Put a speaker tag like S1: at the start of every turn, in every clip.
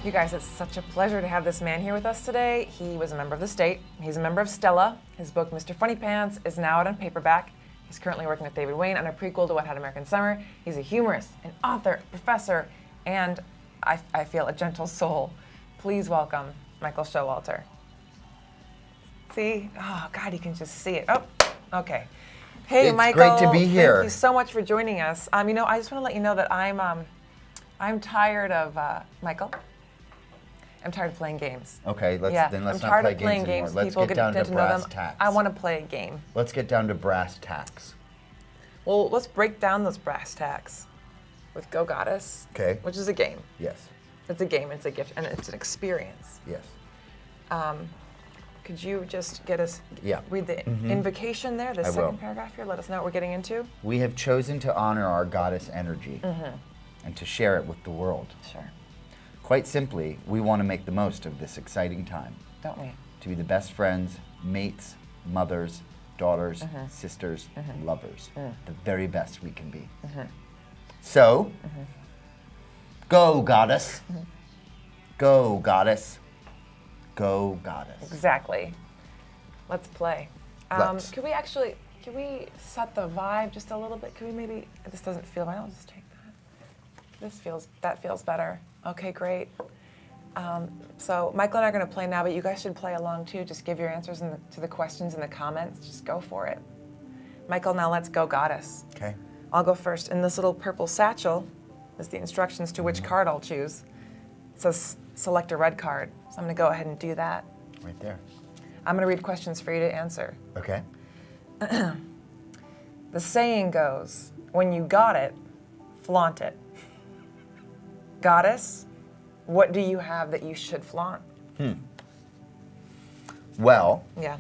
S1: You guys, it's such a pleasure to have this man here with us today. He was a member of the state. He's a member of Stella. His book, Mr. Funny Pants, is now out on paperback. He's currently working with David Wayne on a prequel to Wet Hot American Summer. He's a humorist, an author, professor, and I feel a gentle soul. Please welcome Michael Showalter. See? Oh, God, you can just see it. Oh, okay. Hey,
S2: it's
S1: Michael.
S2: It's great to be here.
S1: Thank you so much for joining us. I just want to let you know that I'm tired of Michael. I'm tired of playing games.
S2: Okay, let's not play games anymore.
S1: I'm tired of playing games.
S2: Let's
S1: People
S2: get down to brass
S1: them.
S2: tacks.
S1: I want to play a game.
S2: Let's get down to brass tacks.
S1: Well, let's break down those brass tacks with Go Goddess.
S2: Okay.
S1: Which is a game.
S2: Yes.
S1: It's a game. It's a gift, and it's an experience.
S2: Yes.
S1: Could you just get us read the invocation there, the second paragraph here? Let us know what we're getting into.
S2: We have chosen to honor our goddess energy and to share it with the world.
S1: Sure.
S2: Quite simply, we want to make the most of this exciting time.
S1: Don't we?
S2: To be the best friends, mates, mothers, daughters, sisters, lovers. The very best we can be. So, go goddess. Go goddess. Go goddess.
S1: Exactly. Let's play.
S2: Let's.
S1: Can we set the vibe just a little bit? Can we maybe, this doesn't feel right, I'll just take that. That feels better. Okay, great. So Michael and I are going to play now, but you guys should play along too. Just give your answers to the questions in the comments. Just go for it. Michael, now let's go goddess.
S2: Okay.
S1: I'll go first. In this little purple satchel is the instructions to which card I'll choose. It says select a red card. So I'm going to go ahead and do that.
S2: Right there.
S1: I'm going to read questions for you to answer.
S2: Okay.
S1: The saying goes, when you got it, flaunt it. Goddess, what do you have that you should flaunt?
S2: Well.
S1: Yeah.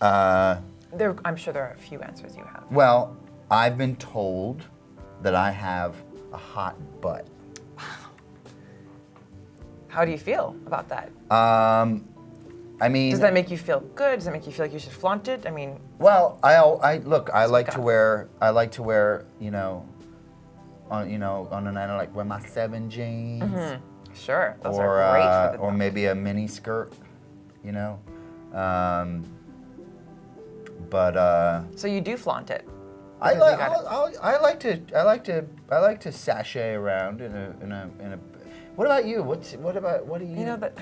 S1: I'm sure there are a few answers you have.
S2: Well, I've been told that I have a hot butt.
S1: How do you feel about that?
S2: I mean,
S1: does that make you feel good? Does that make you feel like you should flaunt it? I mean,
S2: well, I like to wear, on a night I like wear my 7 jeans.
S1: Sure, those are great for the
S2: or maybe a mini skirt, But
S1: so you do flaunt it.
S2: I like to sashay around in a. What about you? What do you?
S1: You know that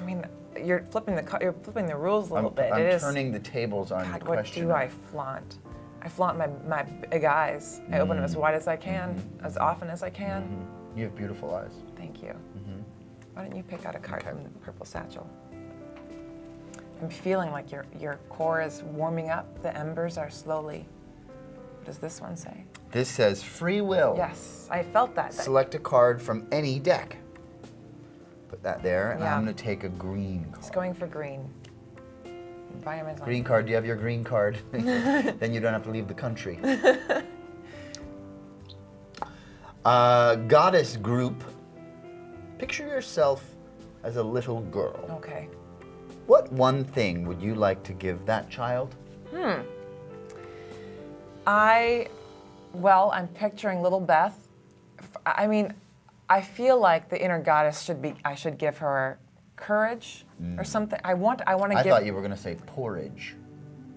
S1: you're flipping the rules a little bit.
S2: I'm turning the tables on the question.
S1: What do I flaunt? I flaunt my big eyes. I open them as wide as I can, as often as I can.
S2: You have beautiful eyes.
S1: Thank you. Why don't you pick out a card from the purple satchel? I'm feeling like your core is warming up. The embers are slowly. What does this one say?
S2: This says free will.
S1: Yes, I felt that.
S2: Select a card from any deck. Put that there, and I'm going to take a green card.
S1: It's going for green.
S2: Green card, do you have your green card? Then you don't have to leave the country. Goddess group, picture yourself as a little girl.
S1: Okay.
S2: What one thing would you like to give that child?
S1: I'm picturing little Beth. I feel like the inner goddess I should give her courage or something. I thought
S2: you were going to say porridge.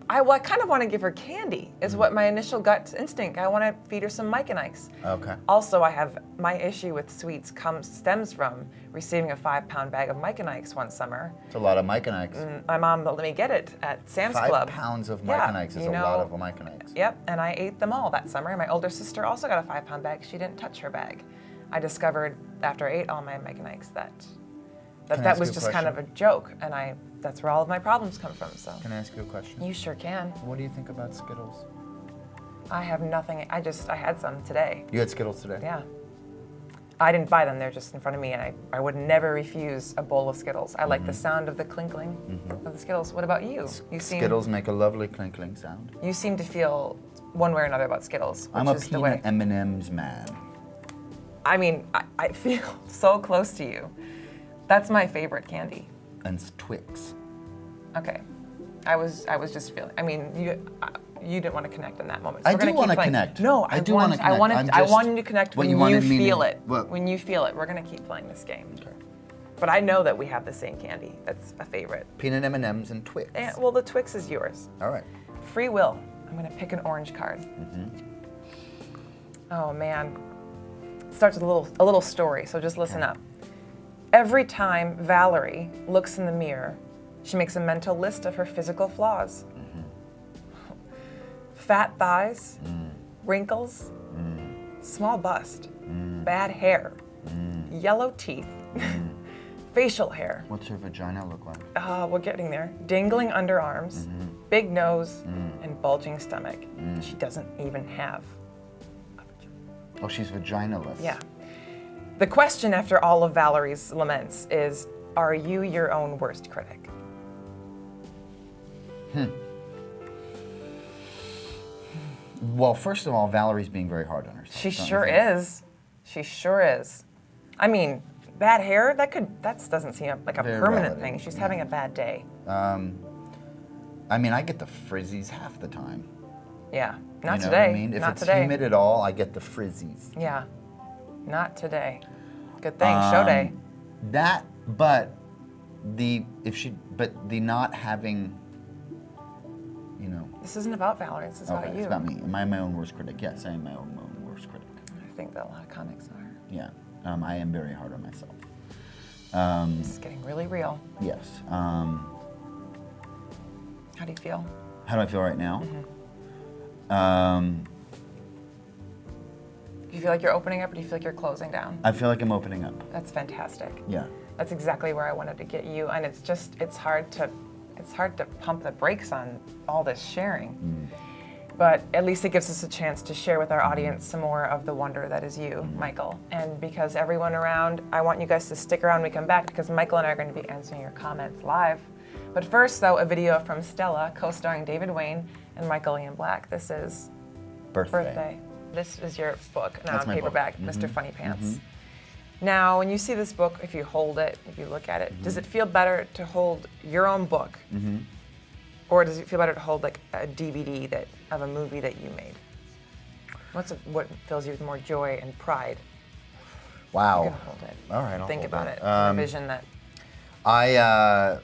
S1: I kind of want to give her candy, is what my initial gut instinct. I want to feed her some Mike and Ike's.
S2: Okay.
S1: Also, my issue with sweets stems from receiving a 5-pound bag of Mike and Ike's one summer.
S2: It's a lot of Mike and Ike's.
S1: My mom let me get it at Sam's Club.
S2: 5 pounds of Mike and Ike's is a lot of Mike and Ike's.
S1: Yep, and I ate them all that summer. My older sister also got a 5-pound bag. She didn't touch her bag. I discovered after I ate all my Mike and Ike's that was just kind of a joke, and that's where all of my problems come from. So.
S2: Can I ask you a question?
S1: You sure can.
S2: What do you think about Skittles?
S1: I have nothing. I had some today.
S2: You had Skittles today?
S1: Yeah. I didn't buy them. They're just in front of me, and I would never refuse a bowl of Skittles. I like the sound of the clinking of the Skittles. What about you?
S2: Skittles make a lovely clinking sound.
S1: You seem to feel one way or another about Skittles.
S2: I'm a peanut M&M's man.
S1: I feel so close to you. That's my favorite candy.
S2: And Twix.
S1: Okay. I was just feeling. You didn't want to connect in that moment.
S2: So I do want to connect.
S1: No,
S2: I do want to connect.
S1: I want you to connect when you feel it.
S2: What?
S1: When you feel it. We're going to keep playing this game.
S2: Okay.
S1: But I know that we have the same candy. That's a favorite.
S2: Peanut M&Ms and Twix.
S1: Well, the Twix is yours.
S2: All right.
S1: Free will. I'm going to pick an orange card. Oh, man. It starts with a little story, so just listen up. Every time Valerie looks in the mirror, she makes a mental list of her physical flaws. Fat thighs, wrinkles, small bust, bad hair, yellow teeth, facial hair.
S2: What's her vagina look like?
S1: We're getting there. Dangling underarms, big nose, and bulging stomach. She doesn't even have a vagina.
S2: Oh, she's vaginaless.
S1: Yeah. The question after all of Valerie's laments is, are you your own worst critic?
S2: Well, first of all, Valerie's being very hard on herself.
S1: She sure is. She sure is. I mean, bad hair, that doesn't seem like a
S2: Very
S1: permanent
S2: relative,
S1: thing. She's
S2: yeah.
S1: having a bad day.
S2: I mean, I get the frizzies half the time.
S1: Yeah. Not
S2: You know
S1: today.
S2: what I mean? If
S1: Not
S2: it's
S1: today.
S2: humid at all, I get the frizzies.
S1: Yeah. Not today. Good thing, show day.
S2: But the not having, you know.
S1: This isn't about Valerie, this is about you.
S2: It's about me. Am I my own worst critic? Yes, I am my own worst critic.
S1: I think that a lot of comics are.
S2: Yeah, I am very hard on myself.
S1: This is getting really real.
S2: Yes.
S1: How do you feel?
S2: How do I feel right now?
S1: Do you feel like you're opening up or do you feel like you're closing down?
S2: I feel like I'm opening up.
S1: That's fantastic.
S2: Yeah.
S1: That's exactly where I wanted to get you, and it's hard to pump the brakes on all this sharing. But at least it gives us a chance to share with our audience some more of the wonder that is you, Michael. And because everyone around, I want you guys to stick around when we come back because Michael and I are going to be answering your comments live. But first, though, a video from Stella, co-starring David Wayne and Michael Ian Black. This is Birthday. This is your book, now
S2: That's
S1: in
S2: my
S1: paperback,
S2: book.
S1: Mr. Funny Pants. Now, when you see this book, if you hold it, if you look at it, does it feel better to hold your own book? Or does it feel better to hold like a DVD of a movie that you made? What fills you with more joy and pride?
S2: Wow.
S1: You're gonna hold it.
S2: All right, I'll
S1: Think
S2: hold
S1: about
S2: it.
S1: it. The vision that.
S2: I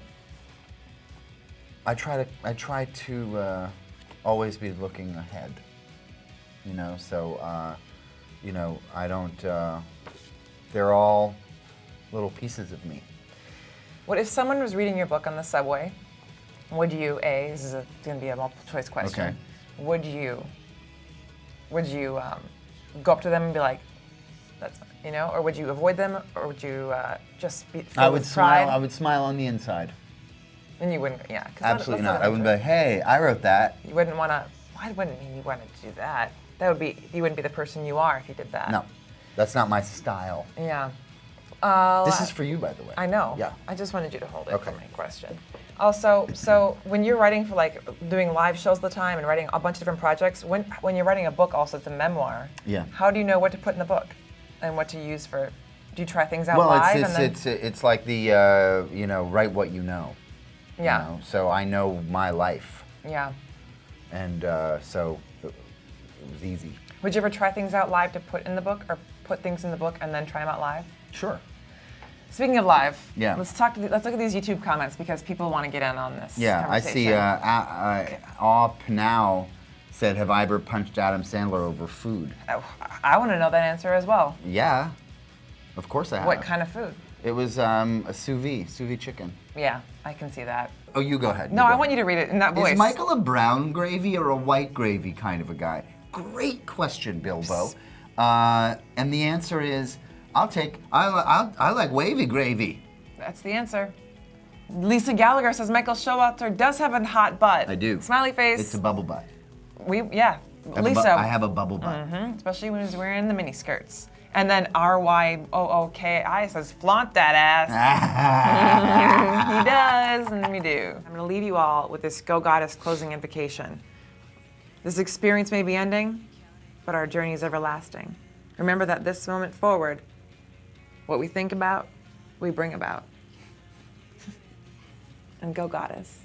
S2: try to always be looking ahead. You know, so I don't. They're all little pieces of me.
S1: What if someone was reading your book on the subway? Would you, this is going to be a multiple choice question.
S2: Okay.
S1: Would you go up to them and be like, that's, or would you avoid them, or would you just be filled
S2: I would
S1: with
S2: smile.
S1: pride?
S2: I would smile on the inside.
S1: And you wouldn't, yeah.
S2: Absolutely not. I wouldn't be like, hey, I wrote that.
S1: You wouldn't want to. Why wouldn't you want to do that? You wouldn't be the person you are if you did that.
S2: No, that's not my style.
S1: Yeah.
S2: This is for you, by the way.
S1: I know.
S2: Yeah.
S1: I just wanted you to hold it
S2: Okay.
S1: for my question. Also, so when you're writing for doing live shows all the time and writing a bunch of different projects, when you're writing a book, also it's a memoir.
S2: Yeah.
S1: How do you know what to put in the book, and what to use for? Do you try things out
S2: Well,
S1: live?
S2: it's like the write what you know.
S1: Yeah.
S2: You know? So I know my life,
S1: Yeah.
S2: and so it was easy.
S1: Would you ever try things out live to put in the book, or put things in the book and then try them out live?
S2: Sure.
S1: Speaking of live,
S2: Yeah.
S1: let's look at these YouTube comments because people want to get in on this.
S2: Yeah, I see. Now said, "Have I ever punched Adam Sandler over food?"
S1: I want to know that answer as well.
S2: Yeah, of course I have.
S1: What kind of food?
S2: It was a sous vide chicken.
S1: Yeah, I can see that.
S2: Oh, you go ahead.
S1: No, I want you to read it in that voice.
S2: Is Michael a brown gravy or a white gravy kind of a guy? Great question, Bilbo. And the answer is, I like wavy gravy.
S1: That's the answer. Lisa Gallagher says Michael Showalter does have a hot butt.
S2: I do.
S1: Smiley face.
S2: It's a bubble butt.
S1: Lisa.
S2: I have a bubble butt.
S1: Especially when he's wearing the mini skirts. And then RYOOKI says flaunt that ass. He does, and we do. I'm gonna leave you all with this Go Goddess closing invocation. This experience may be ending, but our journey is everlasting. Remember that this moment forward, what we think about, we bring about. And go Goddess.